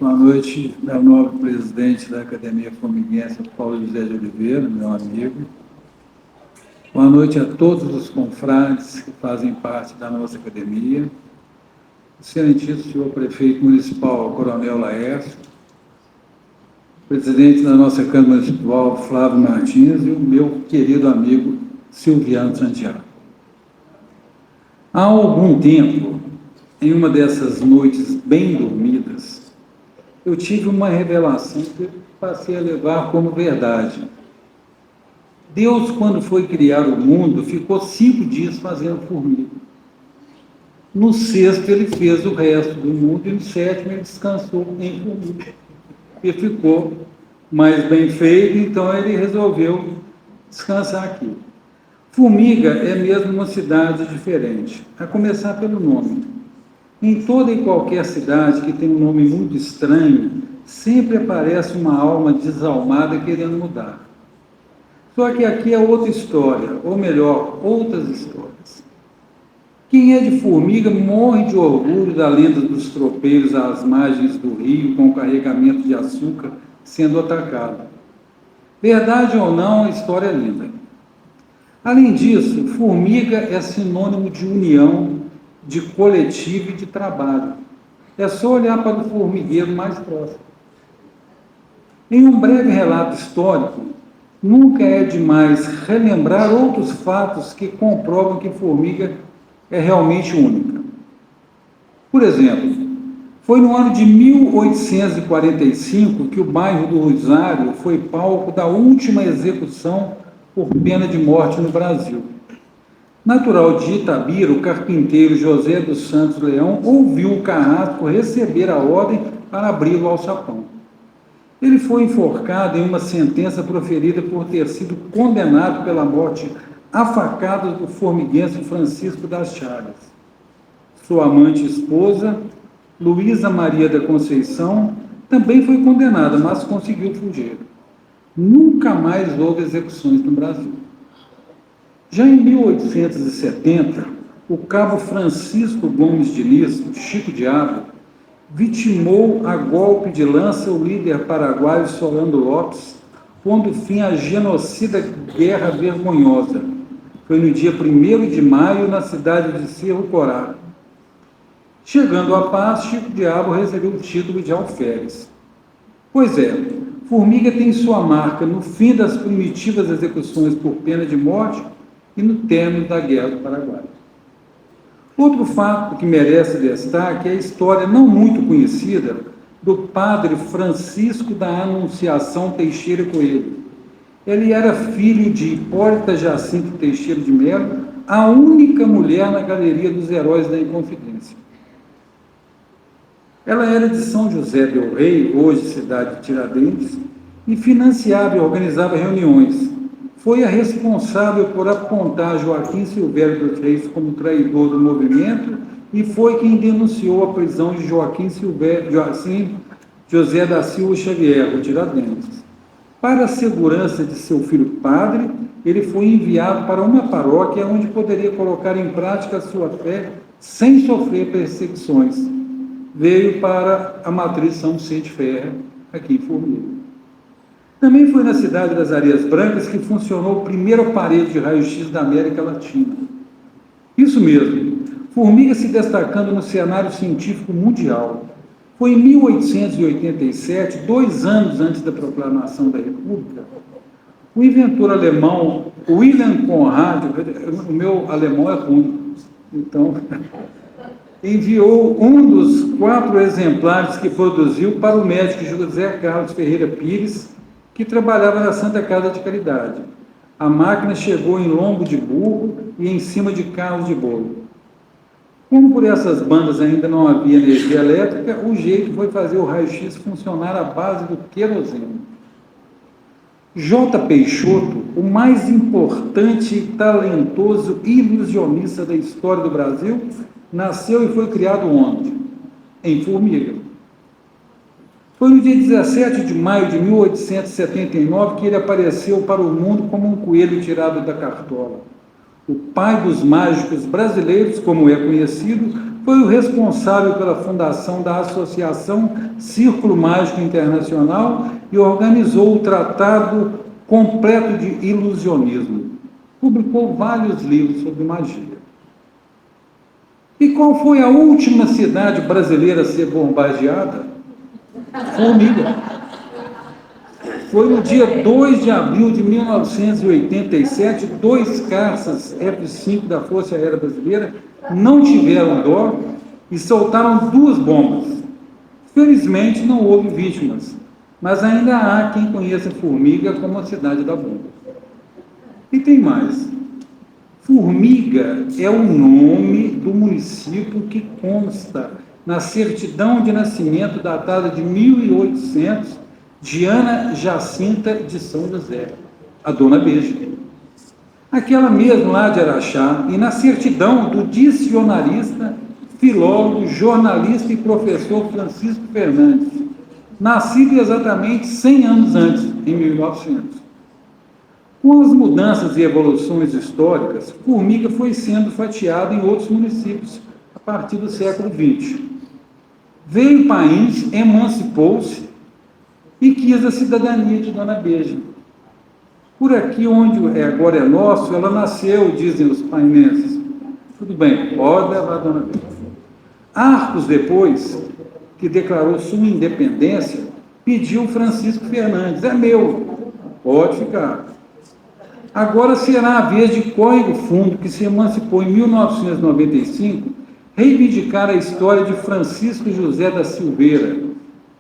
Boa noite ao novo presidente da Academia Formiguense, Paulo José de Oliveira, meu amigo. Boa noite a todos os confrades que fazem parte da nossa academia. Excelentíssimo senhor prefeito municipal, Coronel Laércio, presidente da nossa Câmara Municipal, Flávio Martins, e o meu querido amigo Silviano Santiago. Há algum tempo, em uma dessas noites bem dormidas, eu tive uma revelação que passei a levar como verdade. Deus, quando foi criar o mundo, ficou 5 dias fazendo formiga. No sexto, ele fez o resto do mundo, e no sétimo, ele descansou em formiga. E ficou mais bem feito, então ele resolveu descansar aqui. Formiga é mesmo uma cidade diferente, a começar pelo nome. Em toda e qualquer cidade que tem um nome muito estranho, sempre aparece uma alma desalmada querendo mudar. Só que aqui é outra história, ou melhor, outras histórias. Quem é de Formiga morre de orgulho da lenda dos tropeiros às margens do rio com carregamento de açúcar sendo atacado. Verdade ou não, a história é linda. Além disso, Formiga é sinônimo de união, de coletivo e de trabalho. É só olhar para o formigueiro mais próximo. Em um breve relato histórico, nunca é demais relembrar outros fatos que comprovam que Formiga é realmente única. Por exemplo, foi no ano de 1845 que o bairro do Rosário foi palco da última execução por pena de morte no Brasil. Natural de Itabira, o carpinteiro José dos Santos Leão ouviu o carrasco receber a ordem para abri-lo ao sapão. Ele foi enforcado em uma sentença proferida por ter sido condenado pela morte a facadas do formiguense Francisco das Chagas. Sua amante e esposa, Luísa Maria da Conceição, também foi condenada, mas conseguiu fugir. Nunca mais houve execuções no Brasil. Já em 1870, o cabo Francisco Gomes de Lis, Chico Diabo, vitimou a golpe de lança o líder paraguaio Solano Lopes, pondo fim à genocida Guerra Vergonhosa. Foi no dia 1º de maio, na cidade de Cerro Corá. Chegando à paz, Chico Diabo recebeu o título de alferes. Pois é, Formiga tem sua marca no fim das primitivas execuções por pena de morte e no término da Guerra do Paraguai. Outro fato que merece destaque é a história não muito conhecida do padre Francisco da Anunciação Teixeira Coelho. Ele era filho de Hipólita Jacinto Teixeira de Melo, a única mulher na Galeria dos Heróis da Inconfidência. Ela era de São José del Rei, hoje cidade de Tiradentes, e financiava e organizava reuniões. Foi a responsável por apontar Joaquim Silvério dos Reis como traidor do movimento e foi quem denunciou a prisão de José da Silva Xavier, o Tiradentes. Para a segurança de seu filho padre, ele foi enviado para uma paróquia onde poderia colocar em prática a sua fé sem sofrer perseguições. Veio para a matriz São Vicente Ferrer, aqui em Formiga. Também foi na cidade das Areias Brancas que funcionou o primeiro aparelho de raio-x da América Latina. Isso mesmo, Formiga se destacando no cenário científico mundial. Foi em 1887, 2 anos antes da proclamação da República, o inventor alemão Wilhelm Conrad, o meu alemão é ruim, então, enviou um dos 4 exemplares que produziu para o médico José Carlos Ferreira Pires, que trabalhava na Santa Casa de Caridade. A máquina chegou em lombo de burro e em cima de carros de bolo. Como por essas bandas ainda não havia energia elétrica, o jeito foi fazer o raio-x funcionar à base do querosene. J. Peixoto, o mais importante, talentoso e ilusionista da história do Brasil, nasceu e foi criado onde? Em Formiga. Foi no dia 17 de maio de 1879 que ele apareceu para o mundo como um coelho tirado da cartola. O pai dos mágicos brasileiros, como é conhecido, foi o responsável pela fundação da Associação Círculo Mágico Internacional e organizou o Tratado Completo de Ilusionismo. Publicou vários livros sobre magia. E qual foi a última cidade brasileira a ser bombardeada? Formiga. Foi no dia 2 de abril de 1987, 2 caças F-5 da Força Aérea Brasileira não tiveram dó e soltaram 2 bombas. Felizmente não houve vítimas, mas ainda há quem conheça Formiga como a cidade da bomba. E tem mais. Formiga é o nome do município que consta na certidão de nascimento datada de 1800 de Ana Jacinta de São José, a Dona Beija. Aquela mesmo lá de Araxá, e na certidão do dicionarista, filólogo, jornalista e professor Francisco Fernandes, nascido exatamente 100 anos antes, em 1900. Com as mudanças e evoluções históricas, Formiga foi sendo fatiada em outros municípios a partir do século XX. Veio o país, emancipou-se e quis a cidadania de Dona Beija. Por aqui, onde agora é nosso, ela nasceu, dizem os painenses. Tudo bem, pode levar a Dona Beija. Arcos, depois que declarou sua independência, pediu Francisco Fernandes, é meu, pode ficar. Agora será a vez de Código Fundo, que se emancipou em 1995, reivindicar a história de Francisco José da Silveira,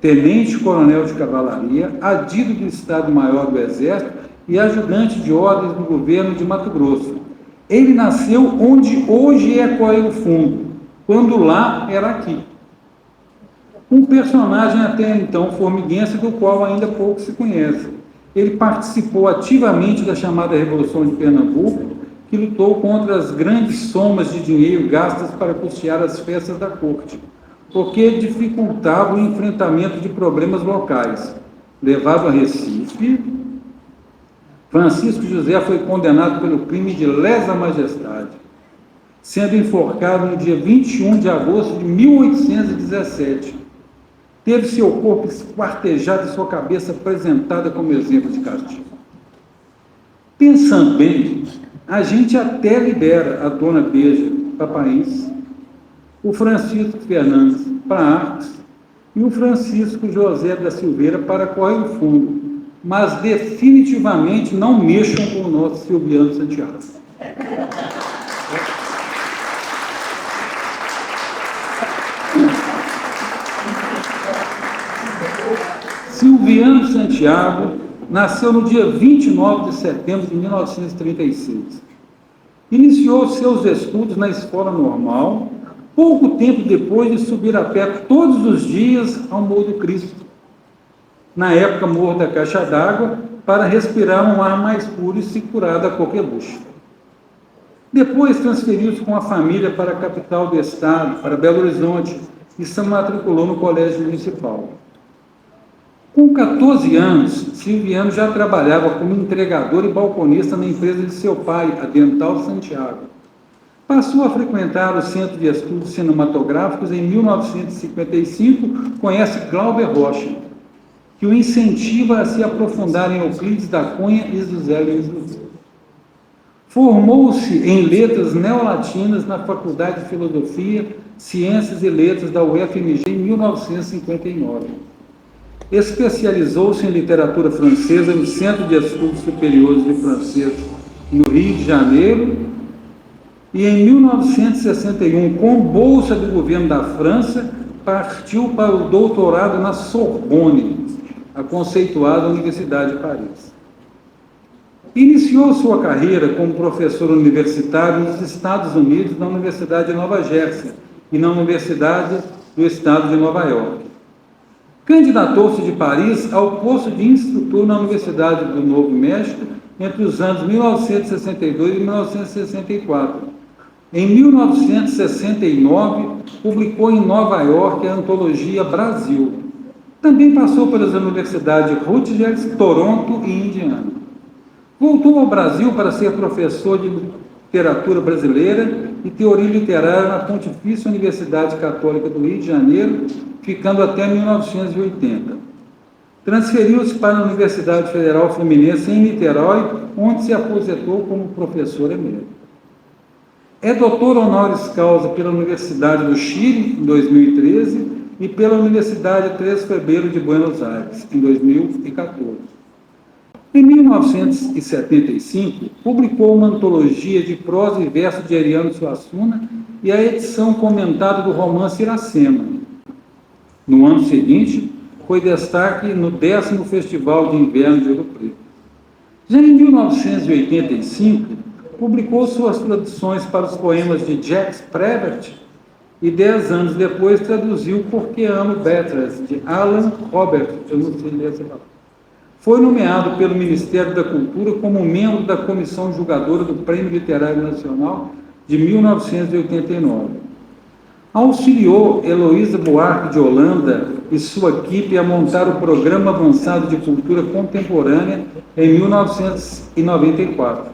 tenente-coronel de cavalaria, adido do Estado-Maior do Exército e ajudante de ordens do governo de Mato Grosso. Ele nasceu onde hoje é Código Fundo, quando lá era aqui. Um personagem até então formiguense, do qual ainda pouco se conhece. Ele participou ativamente da chamada Revolução de Pernambuco, que lutou contra as grandes somas de dinheiro gastas para custear as festas da corte, porque dificultava o enfrentamento de problemas locais. Levado a Recife, Francisco José foi condenado pelo crime de lesa majestade, sendo enforcado no dia 21 de agosto de 1817. Teve seu corpo esquartejado e sua cabeça apresentada como exemplo de castigo. Pensando bem, a gente até libera a Dona Beija para País, o Francisco Fernandes para Arcos e o Francisco José da Silveira para Código Fundo, mas definitivamente não mexam com o nosso Silviano Santiago. Silviano Santiago nasceu no dia 29 de setembro de 1936. Iniciou seus estudos na escola normal, pouco tempo depois de subir a pé todos os dias ao Morro do Cristo, na época Morro da Caixa d'Água, para respirar um ar mais puro e se curar da coqueluche. Depois transferiu-se com a família para a capital do estado, para Belo Horizonte, e se matriculou no Colégio Municipal. Com 14 anos, Silviano já trabalhava como entregador e balconista na empresa de seu pai, a Dental Santiago. Passou a frequentar o Centro de Estudos Cinematográficos em 1955, conhece Glauber Rocha, que o incentiva a se aprofundar em Euclides da Cunha e José Luiz Luz. Formou-se em letras neolatinas na Faculdade de Filosofia, Ciências e Letras da UFMG em 1959. Especializou-se em literatura francesa no Centro de Estudos Superiores de Francês, no Rio de Janeiro, e em 1961, com bolsa do governo da França, partiu para o doutorado na Sorbonne, a conceituada Universidade de Paris. Iniciou sua carreira como professor universitário nos Estados Unidos, na Universidade de Nova Jersey e na Universidade do Estado de Nova York. Candidatou-se de Paris ao posto de instrutor na Universidade do Novo México entre os anos 1962 e 1964. Em 1969, publicou em Nova York a antologia Brasil. Também passou pelas universidades Rutgers, Toronto e Indiana. Voltou ao Brasil para ser professor de literatura brasileira e Teoria Literária na Pontifícia Universidade Católica do Rio de Janeiro, ficando até 1980. Transferiu-se para a Universidade Federal Fluminense em Niterói, onde se aposentou como professor emérito. É doutor honoris causa pela Universidade do Chile, em 2013, e pela Universidade 3 de Fevereiro de Buenos Aires, em 2014. Em 1975, publicou uma antologia de prosa e verso de Ariano Suassuna e a edição comentada do romance Iracema. No ano seguinte, foi destaque no 10º Festival de Inverno de Ouro Preto. Já em 1985, publicou suas traduções para os poemas de Jacques Prévert e 10 anos depois traduziu Porque Amo Beatriz, de Alan Robert, eu não sei ler essa palavra. Foi nomeado pelo Ministério da Cultura como membro da Comissão Julgadora do Prêmio Literário Nacional de 1989. Auxiliou Heloísa Buarque de Holanda e sua equipe a montar o Programa Avançado de Cultura Contemporânea em 1994.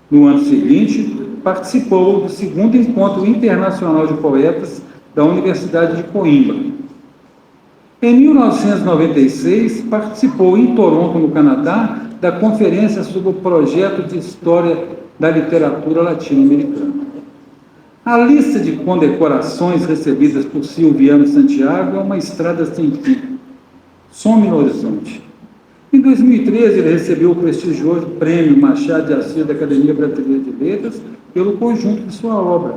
No ano seguinte, participou do 2º Encontro Internacional de Poetas da Universidade de Coimbra. Em 1996, participou em Toronto, no Canadá, da Conferência sobre o Projeto de História da Literatura Latino-Americana. A lista de condecorações recebidas por Silviano Santiago é uma estrada sem fim. Some no horizonte. Em 2013, ele recebeu o prestigioso Prêmio Machado de Assis da Academia Brasileira de Letras pelo conjunto de sua obra.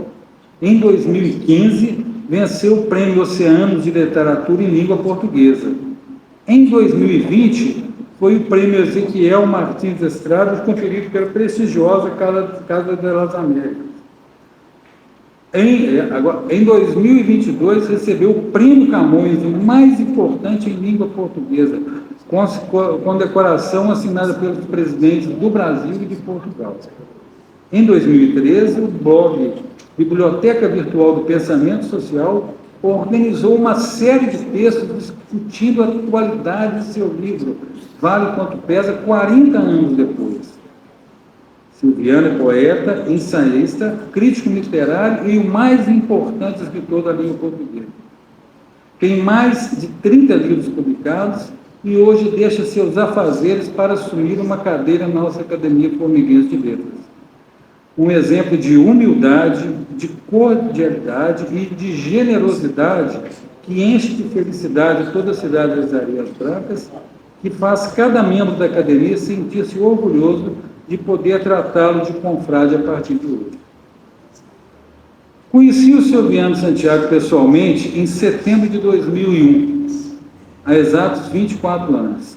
Em 2015, venceu o Prêmio Oceanos de Literatura em Língua Portuguesa. Em 2020, foi o Prêmio Ezequiel Martins Estrada, conferido pela prestigiosa Casa das Américas. Em 2022, recebeu o Prêmio Camões, o mais importante em língua portuguesa, com decoração assinada pelos presidentes do Brasil e de Portugal. Em 2013, o blog Biblioteca Virtual do Pensamento Social organizou uma série de textos discutindo a atualidade de seu livro, Vale Quanto Pesa, 40 anos depois. Silviano é poeta, ensaísta, crítico literário e o mais importante escritor da língua portuguesa. Tem mais de 30 livros publicados e hoje deixa seus afazeres para assumir uma cadeira na nossa Academia Formiguense de Letras. Um exemplo de humildade, de cordialidade e de generosidade que enche de felicidade toda a cidade das Areias Brancas, que faz cada membro da Academia sentir-se orgulhoso de poder tratá-lo de confrade a partir de hoje. Conheci o Silviano Santiago pessoalmente em setembro de 2001, há exatos 24 anos,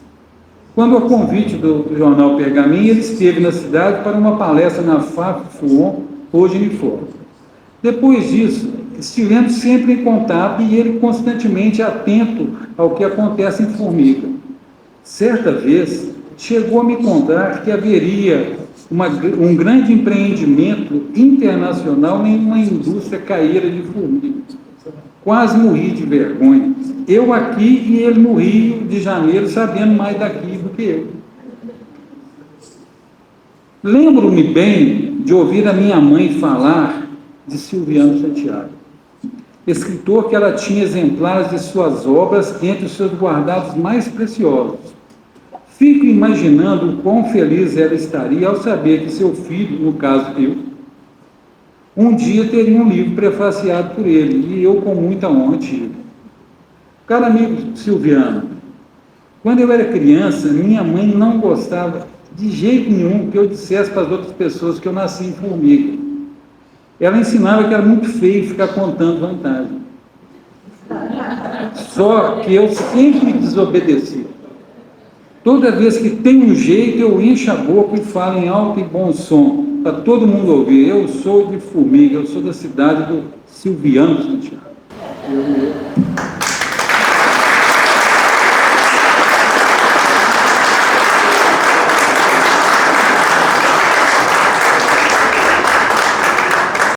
quando, a convite do jornal Pergaminho, ele esteve na cidade para uma palestra na FAF-FUON, hoje Unifor. Depois disso, estivemos sempre em contato e ele constantemente atento ao que acontece em Formiga. Certa vez, chegou a me contar que haveria um grande empreendimento internacional em uma indústria caeira de formiga. Quase morri de vergonha. Eu aqui e ele no Rio de Janeiro, sabendo mais daqui do que eu. Lembro-me bem de ouvir a minha mãe falar de Silviano Santiago, escritor que ela tinha exemplares de suas obras entre os seus guardados mais preciosos. Fico imaginando o quão feliz ela estaria ao saber que seu filho, no caso eu, um dia teria um livro prefaciado por ele, e eu com muita honra tive. Caro amigo Silviano, quando eu era criança, minha mãe não gostava de jeito nenhum que eu dissesse para as outras pessoas que eu nasci em Formiga. Ela ensinava que era muito feio ficar contando vantagem. Só que eu sempre desobedeci. Toda vez que tem um jeito, eu encho a boca e falo em alto e bom som, para todo mundo ouvir. Eu sou de Formiga, eu sou da cidade do Silviano Santiago.